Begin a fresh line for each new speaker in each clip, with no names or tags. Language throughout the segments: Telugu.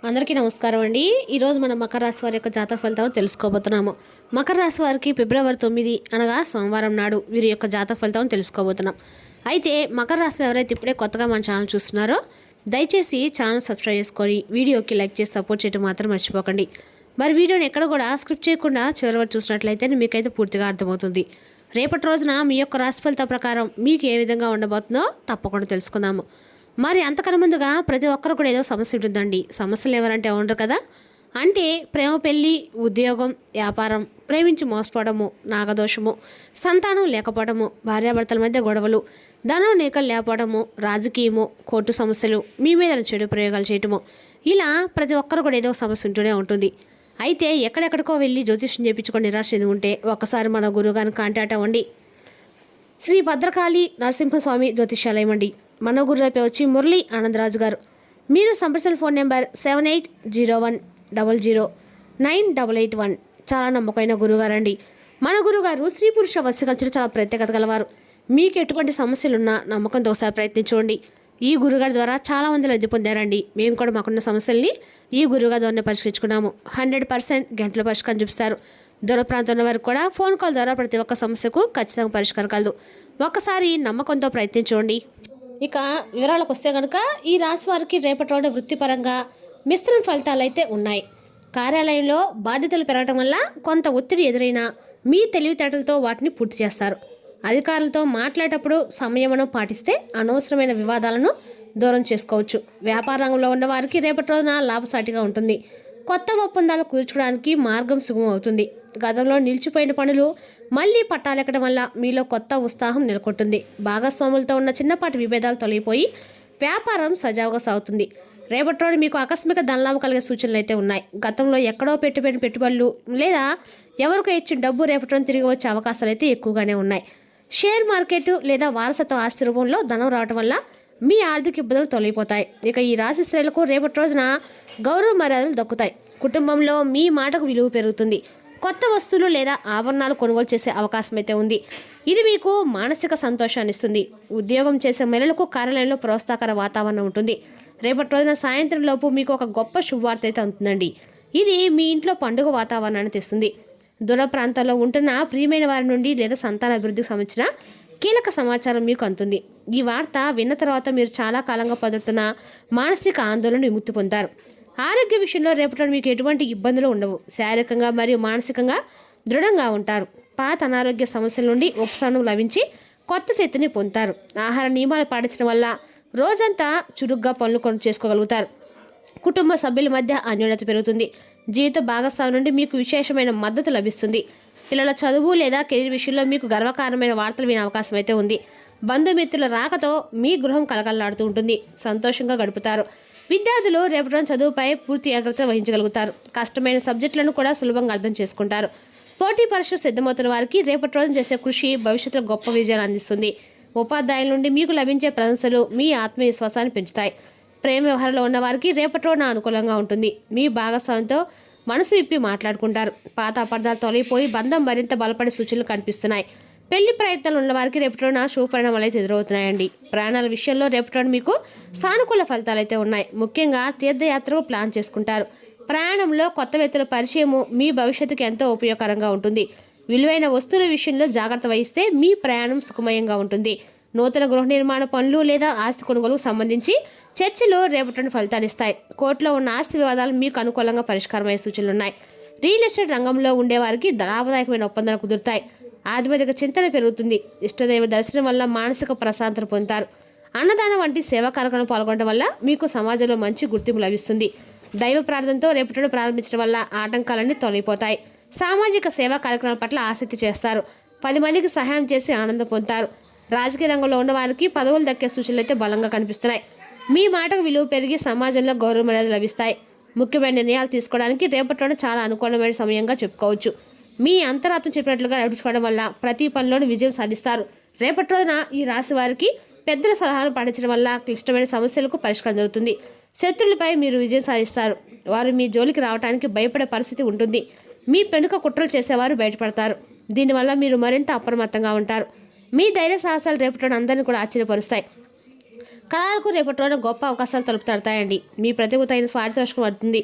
అందరికీ నమస్కారం అండి. ఈరోజు మనం మకర రాశి వారి యొక్క జాతక ఫలితాలు తెలుసుకోబోతున్నాము. మకర రాశి వారికి ఫిబ్రవరి 9 అనగా సోమవారం నాడు వీరి యొక్క జాతక ఫలితాలను తెలుసుకోబోతున్నాం. అయితే మకర రాశి ఎవరైతే ఇప్పుడే కొత్తగా మన ఛానల్ చూస్తున్నారో దయచేసి ఛానల్ సబ్స్క్రైబ్ చేసుకొని వీడియోకి లైక్ చేసి సపోర్ట్ చేయడం మాత్రం మర్చిపోకండి. మరి వీడియోని ఎక్కడ కూడా స్క్రిప్ట్ చేయకుండా చివరి వరకు చూసినట్లయితే మీకైతే పూర్తిగా అర్థమవుతుంది. రేపటి రోజున మీ యొక్క రాశి ఫలితాల ప్రకారం మీకు ఏ విధంగా ఉండబోతుందో తప్పకుండా తెలుసుకుందాము. మరి అంతకన్నా ముందుగా ప్రతి ఒక్కరు కూడా ఏదో సమస్య ఉంటుందండి. సమస్యలు ఎవరంటే ఉండరు కదా. అంటే ప్రేమ, పెళ్ళి, ఉద్యోగం, వ్యాపారం, ప్రేమించి మోసపోవడము, నాగదోషము, సంతానం లేకపోవడము, భార్యాభర్తల మధ్య గొడవలు, ధనం నీకలు లేకపోవడము, రాజకీయము, కోర్టు సమస్యలు, మీ మీద చెడు ప్రయోగాలు చేయటము, ఇలా ప్రతి ఒక్కరు కూడా ఏదో సమస్య ఉంటూనే ఉంటుంది. అయితే ఎక్కడెక్కడికో వెళ్ళి జ్యోతిష్యం చేయించుకొని నిరాశ చెంది ఉంటే ఒక్కసారి మన గురువుగారిని కాంటాక్ట్ అవ్వండి. శ్రీ భద్రకాళి నరసింహస్వామి జ్యోతిష్యాలయం అండి. మన గురువు పేరు వచ్చి మురళీ ఆనందరాజు గారు. మీరు సంప్రదించిన ఫోన్ నెంబర్ 7801009881. చాలా నమ్మకమైన గురువుగారండి. మన గురువుగారు స్త్రీ పురుష వశీకరణలో చాలా ప్రత్యేకత గలవారు. మీకు ఎటువంటి సమస్యలున్నా నమ్మకంతో ఒకసారి ప్రయత్నించండి. ఈ గురుగారి ద్వారా చాలామంది లబ్ధి పొందారండి. మేము కూడా మాకున్న సమస్యల్ని ఈ గురుగారి ద్వారా పరిష్కరించుకున్నాము. 100% గంటల పరిష్కారం చూపిస్తారు. దూర ప్రాంతంలో వారికి కూడా ఫోన్ కాల్ ద్వారా ప్రతి ఒక్క సమస్యకు ఖచ్చితంగా పరిష్కారం కలదు. ఒక్కసారి నమ్మకంతో ప్రయత్నించండి. ఇక వివరాలకు వస్తే కనుక ఈ రాశి వారికి రేపటి రోజు వృత్తిపరంగా మిశ్రమ ఫలితాలు అయితే ఉన్నాయి. కార్యాలయంలో బాధ్యతలు పెరగడం వల్ల కొంత ఒత్తిడి ఎదురైనా మీ తెలివితేటలతో వాటిని పూర్తి చేస్తారు. అధికారులతో మాట్లాడేటప్పుడు సంయమనం పాటిస్తే అనవసరమైన వివాదాలను దూరం చేసుకోవచ్చు. వ్యాపార రంగంలో ఉన్న వారికి రేపటి రోజున లాభసాటిగా ఉంటుంది. కొత్త ఒప్పందాలు కూర్చుకోవడానికి మార్గం సుగమం అవుతుంది. గతంలో నిలిచిపోయిన పనులు మళ్లీ పట్టాలెక్కడం వల్ల మీలో కొత్త ఉత్సాహం నెలకొంటుంది. భాగస్వాములతో ఉన్న చిన్నపాటి విభేదాలు తొలగిపోయి వ్యాపారం సజావుగా సాగుతుంది. రేపటి రోజు మీకు ఆకస్మిక ధనలాభం కలిగే సూచనలు అయితే ఉన్నాయి. గతంలో ఎక్కడో పెట్టిన పెట్టుబడులు లేదా ఎవరికో ఇచ్చిన డబ్బు రేపటి రోజు తిరిగి వచ్చే అవకాశాలు అయితే ఎక్కువగానే ఉన్నాయి. షేర్ మార్కెట్ లేదా వారసత్వ ఆస్తి రూపంలో ధనం రావడం వల్ల మీ ఆర్థిక ఇబ్బందులు తొలగిపోతాయి. ఇక ఈ రాశి స్త్రీలకు రేపటి రోజున గౌరవ మర్యాదలు దక్కుతాయి. కుటుంబంలో మీ మాటకు విలువ పెరుగుతుంది. కొత్త వస్తువులు లేదా ఆభరణాలు కొనుగోలు చేసే అవకాశం అయితే ఉంది. ఇది మీకు మానసిక సంతోషాన్ని ఇస్తుంది. ఉద్యోగం చేసే మహిళలకు కార్యాలయంలో ప్రోత్సాహకర వాతావరణం ఉంటుంది. రేపటి రోజున సాయంత్రం లోపు మీకు ఒక గొప్ప శుభవార్త అయితే ఉంటుందండి. ఇది మీ ఇంట్లో పండుగ వాతావరణాన్ని తెస్తుంది. దూర ప్రాంతాల్లో ఉంటున్న ప్రియమైన వారి నుండి లేదా సంతాన అభివృద్ధికి సంబంధించిన కీలక సమాచారం మీకు అందుతుంది. ఈ వార్త విన్న తర్వాత మీరు చాలా కాలంగా పడుతున్న మానసిక ఆందోళన విముక్తి పొందారు. ఆరోగ్య విషయంలో రేపటి మీకు ఎటువంటి ఇబ్బందులు ఉండవు. శారీరకంగా మరియు మానసికంగా దృఢంగా ఉంటారు. పాత అనారోగ్య సమస్యల నుండి ఉపశమనం లభించి కొత్త శక్తిని పొందుతారు. ఆహార నియమాలు పాటించడం వల్ల రోజంతా చురుగ్గా పనులు చేసుకోగలుగుతారు. కుటుంబ సభ్యుల మధ్య అన్యోన్యత పెరుగుతుంది. జీవిత భాగస్వామి నుండి మీకు విశేషమైన మద్దతు లభిస్తుంది. పిల్లల చదువు లేదా కెరీర్ విషయంలో మీకు గర్వకారణమైన వార్తలు వినే అవకాశం అయితే ఉంది. బంధుమిత్రుల రాకతో మీ గృహం కలకలలాడుతూ ఉంటుంది. సంతోషంగా గడుపుతారు. విద్యార్థులు రేపటి రోజు చదువుపై పూర్తి ఏకాగ్రత వహించగలుగుతారు. కష్టమైన సబ్జెక్టులను కూడా సులభంగా అర్థం చేసుకుంటారు. పోటీ పరీక్షలు సిద్ధమవుతున్న వారికి రేపటి రోజు చేసే కృషి భవిష్యత్తులో గొప్ప విజయాలు అందిస్తుంది. ఉపాధ్యాయుల నుండి మీకు లభించే ప్రశంసలు మీ ఆత్మవిశ్వాసాన్ని పెంచుతాయి. ప్రేమ వ్యవహారంలో ఉన్న వారికి రేపటి రోజున అనుకూలంగా ఉంటుంది. మీ భాగస్వామితో మనసు విప్పి మాట్లాడుకుంటారు. పాత అపార్థాలు తొలగిపోయి బంధం మరింత బలపడే సూచనలు కనిపిస్తున్నాయి. పెళ్లి ప్రయత్నాలు ఉన్న వారికి రేపటి రోజున శుభపరిణామాలు అయితే ఎదురవుతున్నాయండి. ప్రయాణాల విషయంలో రేపటి రోజున మీకు సానుకూల ఫలితాలు అయితే ఉన్నాయి. ముఖ్యంగా తీర్థయాత్రకు ప్లాన్ చేసుకుంటారు. ప్రయాణంలో కొత్త వ్యక్తుల పరిచయము మీ భవిష్యత్తుకు ఎంతో ఉపయోగకరంగా ఉంటుంది. విలువైన వస్తువుల విషయంలో జాగ్రత్త వహిస్తే మీ ప్రయాణం సుఖమయంగా ఉంటుంది. నూతన గృహ నిర్మాణ పనులు లేదా ఆస్తి కొనుగోలుకు సంబంధించి చర్చలు రేపటి ఫలితాలు ఇస్తాయి. కోర్టులో ఉన్న ఆస్తి వివాదాలు మీకు అనుకూలంగా పరిష్కారమయ్యే సూచనలు ఉన్నాయి. రియల్ ఎస్టేట్ రంగంలో ఉండేవారికి లాభదాయకమైన ఒప్పందాలు కుదురుతాయి. ఆధ్యాత్మిక చింతన పెరుగుతుంది. ఇష్టదైవ దర్శనం వల్ల మానసిక ప్రశాంతత పొందుతారు. అన్నదానం వంటి సేవా కార్యక్రమాలు పాల్గొనడం వల్ల మీకు సమాజంలో మంచి గుర్తింపు లభిస్తుంది. దైవ ప్రార్థనతో రేపటి ప్రారంభించడం వల్ల ఆటంకాలన్నీ తొలగిపోతాయి. సామాజిక సేవా కార్యక్రమాల పట్ల ఆసక్తి చేస్తారు. 10 మందికి సహాయం చేసి ఆనందం పొందుతారు. రాజకీయ రంగంలో ఉన్న వారికి పదవులు దక్కే సూచనలు అయితే బలంగా కనిపిస్తున్నాయి. మీ మాటకు విలువ పెరిగి సమాజంలో గౌరవ మర్యాదలు లభిస్తాయి. ముఖ్యమైన నిర్ణయాలు తీసుకోవడానికి రేపటిలోనే చాలా అనుకూలమైన సమయంగా చెప్పుకోవచ్చు. మీ అంతరాత్మ చెప్పినట్లుగా నడుచుకోవడం వల్ల ప్రతి పనిలోనూ విజయం సాధిస్తారు. రేపటి రోజున ఈ రాశి వారికి పెద్దల సలహాలు పాటించడం వల్ల క్లిష్టమైన సమస్యలకు పరిష్కారం జరుగుతుంది. శత్రులపై మీరు విజయం సాధిస్తారు. వారు మీ జోలికి రావడానికి భయపడే పరిస్థితి ఉంటుంది. మీ పెనుక కుట్రలు చేసేవారు బయటపడతారు. దీనివల్ల మీరు మరింత అప్రమత్తంగా ఉంటారు. మీ ధైర్య సాహసాలు రేపటి అందరినీ కూడా ఆశ్చర్యపరుస్తాయి. కళలకు రేపటి రోజున గొప్ప అవకాశాలు తలుపు తడతాయండి. మీ ప్రతిభ తగిన పారితోషికం పడుతుంది.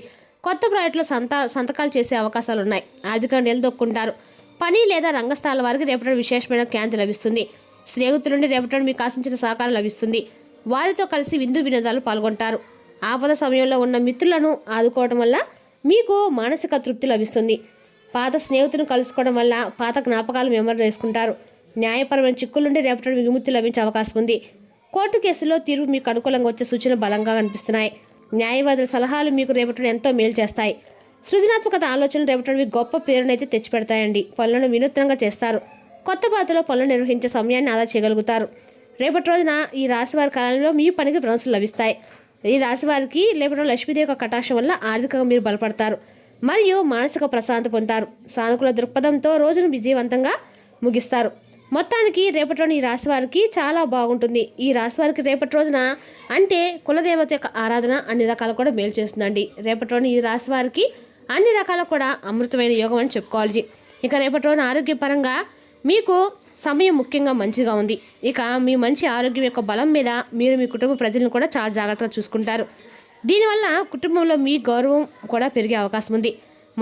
కొత్త ప్రాజెక్టులో సంతకాలు చేసే అవకాశాలు ఉన్నాయి. ఆర్థికంగా నిలదొక్కుంటారు. పని లేదా రంగస్థలాల వారికి రేపటి విశేషమైన క్యాంతి లభిస్తుంది. స్నేహితుల నుండి రేపటి మీకు ఆశించిన సహకారం లభిస్తుంది. వారితో కలిసి విందు వినోదాలు పాల్గొంటారు. ఆపద సమయంలో ఉన్న మిత్రులను ఆదుకోవడం వల్ల మీకు మానసిక తృప్తి లభిస్తుంది. పాత స్నేహితులను కలుసుకోవడం వల్ల పాత జ్ఞాపకాలు మెమరీ వేసుకుంటారు. న్యాయపరమైన చిక్కుల నుండి రేపటి విముక్తి లభించే అవకాశం ఉంది. కోర్టు కేసుల్లో తీర్పు మీకు అనుకూలంగా వచ్చే సూచనలు బలంగా కనిపిస్తున్నాయి. న్యాయవాదుల సలహాలు మీకు రేపటి ఎంతో మేలు చేస్తాయి. సృజనాత్మకత ఆలోచనలు రేపటి మీకు గొప్ప పేరునైతే తెచ్చిపెడతాయండి. పనులను వినూత్నంగా చేస్తారు. కొత్త బాధలో పనులు నిర్వహించే సమయాన్ని ఆదా చేయగలుగుతారు. రేపటి రోజున ఈ రాశివారి కాలంలో మీ పనికి ప్రశంసలు లభిస్తాయి. ఈ రాశివారికి రేపటి రోజు లక్ష్మీదేవి యొక్క కటాక్షం వల్ల ఆర్థికంగా మీరు బలపడతారు మరియు మానసిక ప్రశాంతత పొందుతారు. సానుకూల దృక్పథంతో రోజును విజయవంతంగా ముగిస్తారు. మొత్తానికి రేపటి రోజున ఈ రాశి వారికి చాలా బాగుంటుంది. ఈ రాశి వారికి రేపటి రోజున అంటే కులదేవత యొక్క ఆరాధన అన్ని రకాలు కూడా మేలు చేస్తుందండి. రేపటి రోజున ఈ రాశి వారికి అన్ని రకాల కూడా అమృతమైన యోగం అని చెప్పుకోవాలి. ఇక రేపటి రోజున ఆరోగ్యపరంగా మీకు సమయం ముఖ్యంగా మంచిగా ఉంది. ఇక మీ మంచి ఆరోగ్యం యొక్క బలం మీద మీరు మీ కుటుంబ ప్రజలను కూడా చాలా జాగ్రత్తగా చూసుకుంటారు. దీనివల్ల కుటుంబంలో మీ గౌరవం కూడా పెరిగే అవకాశం ఉంది.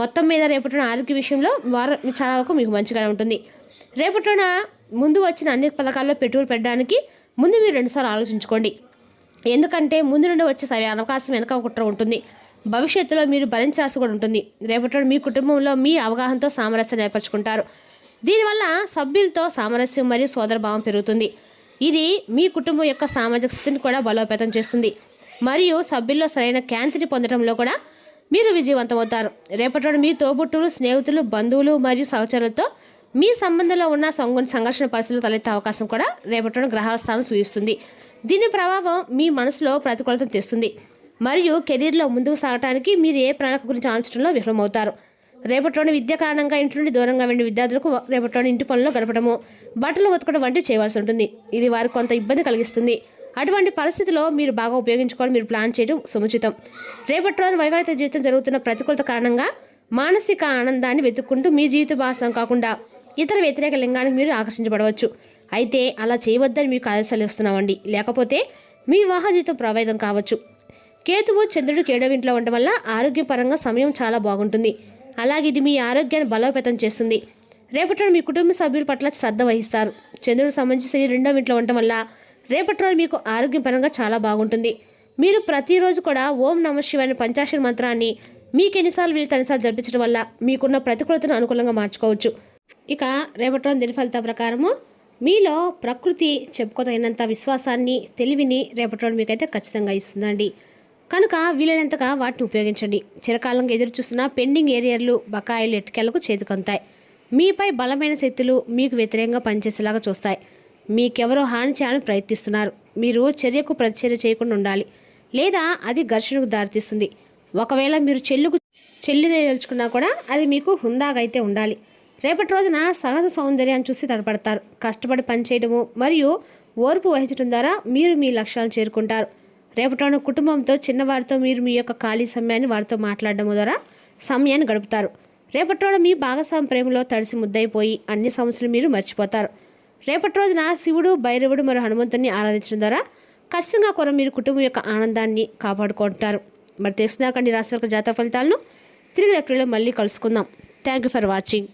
మొత్తం మీద రేపటి ఆరోగ్య విషయంలో చాలా వరకు మీకు మంచిగా ఉంటుంది. రేపటిన ముందు వచ్చిన అన్ని పథకాల్లో పెట్టుబడి పెట్టడానికి ముందు మీరు 2 సార్లు ఆలోచించుకోండి. ఎందుకంటే ముందు నుండి వచ్చే అవకాశం వెనక కుట్ర ఉంటుంది. భవిష్యత్తులో మీరు భరించాల్సి కూడా ఉంటుంది. రేపటి మీ కుటుంబంలో మీ అవగాహనతో సామరస్యాన్ని ఏర్పరచుకుంటారు. దీనివల్ల సభ్యులతో సామరస్యం మరియు సోదరభావం పెరుగుతుంది. ఇది మీ కుటుంబం యొక్క సామాజిక స్థితిని కూడా బలోపేతం చేస్తుంది మరియు సభ్యుల్లో సరైన క్యాంతిని పొందడంలో కూడా మీరు విజయవంతమవుతారు. రేపటి మీ తోబుట్టులు, స్నేహితులు, బంధువులు మరియు సహచరులతో మీ సంబంధంలో ఉన్న సంఘర్షణ పరిస్థితులు తలెత్తే అవకాశం కూడా రేపటి గ్రహస్థానం సూచిస్తుంది. దీని ప్రభావం మీ మనసులో ప్రతికూలతను తెస్తుంది మరియు కెరీర్లో ముందుకు సాగడానికి మీరు ఏ ప్రణాళిక గురించి ఆలోచించడంలో విఫలమవుతారు. రేపటిలోని విద్య కారణంగా ఇంటి నుండి దూరంగా వెళ్ళిన విద్యార్థులకు రేపటిలోని ఇంటి పనుల్లో గడపడము, బట్టలు ఉతకడం వంటివి చేయవలసి ఉంటుంది. ఇది వారికి కొంత ఇబ్బంది కలిగిస్తుంది. అటువంటి పరిస్థితిలో మీరు బాగా ఉపయోగించుకోవాలి. మీరు ప్లాన్ చేయడం సముచితం. రేపటి రోజు వైవాహిక జీవితం జరుగుతున్న ప్రతికూలత కారణంగా మానసిక ఆనందాన్ని వెతుక్కుంటూ మీ జీవిత భాగస్వామి కాకుండా ఇతర వ్యతిరేక లింగానికి మీరు ఆకర్షించబడవచ్చు. అయితే అలా చేయవద్దని మీకు ఆదేశాలు ఇస్తున్నామండి. లేకపోతే మీ వివాహ జీవితం ప్రభావితం కావచ్చు. కేతువు చంద్రుడు 7వ ఇంట్లో ఉండడం వల్ల ఆరోగ్యపరంగా సమయం చాలా బాగుంటుంది. అలాగే ఇది మీ ఆరోగ్యాన్ని బలోపేతం చేస్తుంది. రేపటి మీ కుటుంబ సభ్యుల పట్ల శ్రద్ధ వహిస్తారు. చంద్రుడు సంబంధించి 2వ ఇంట్లో ఉండటం వల్ల రేపటి రోజు మీకు ఆరోగ్యపరంగా చాలా బాగుంటుంది. మీరు ప్రతిరోజు కూడా ఓం నమః శివాయ పంచాక్షరి మంత్రాన్ని మీకు ఎన్నిసార్లు వీళ్ళు తనిసార్లు జరిపించడం వల్ల మీకున్న ప్రతికూలతను అనుకూలంగా మార్చుకోవచ్చు. ఇక రేపటి రోజు దిన ఫలితాల ప్రకారము మీలో ప్రకృతి చెప్పుకోదగినంత విశ్వాసాన్ని, తెలివిని రేపటి రోజు మీకైతే ఖచ్చితంగా ఇస్తుందండి. కనుక వీలైనంతగా వాటిని ఉపయోగించండి. చిరకాలంగా ఎదురు చూస్తున్న పెండింగ్ ఏరియాలు, బకాయిలు ఎట్టుకెళ్లకు చేతికొంతాయి. మీపై బలమైన శక్తులు మీకు వ్యతిరేకంగా పనిచేసేలాగా చూస్తాయి. మీకెవరో హాని చేయాలని ప్రయత్నిస్తున్నారు. మీరు చర్యకు ప్రతిచర్య చేయకుండా ఉండాలి, లేదా అది ఘర్షణకు దారితీస్తుంది. ఒకవేళ మీరు చెల్లిదేల్చుకున్నా కూడా అది మీకు హుందాగా అయితే ఉండాలి. రేపటి రోజున సహజ సౌందర్యాన్ని చూసి తడపడతారు. కష్టపడి పనిచేయడము మరియు ఓర్పు వహించడం ద్వారా మీరు మీ లక్ష్యాలను చేరుకుంటారు. రేపటి రోజున కుటుంబంతో, చిన్నవారితో మీరు మీ యొక్క ఖాళీ సమయాన్ని వారితో మాట్లాడడం ద్వారా సమయాన్ని గడుపుతారు. రేపటి రోజున మీ భాగస్వామి ప్రేమలో తడిసి ముద్దయిపోయి అన్ని సమస్యలు మీరు మర్చిపోతారు. రేపటి రోజున శివుడు, భైరవుడు మరియు హనుమంతుని ఆరాధించడం ద్వారా ఖచ్చితంగా కూడా మీరు కుటుంబం యొక్క ఆనందాన్ని కాపాడుకుంటారు. మరి తెలుసుకుందాకండి రాశి వారి జాతక ఫలితాలను. తిరిగి రేపటిలో మళ్ళీ కలుసుకుందాం. Thank you for watching.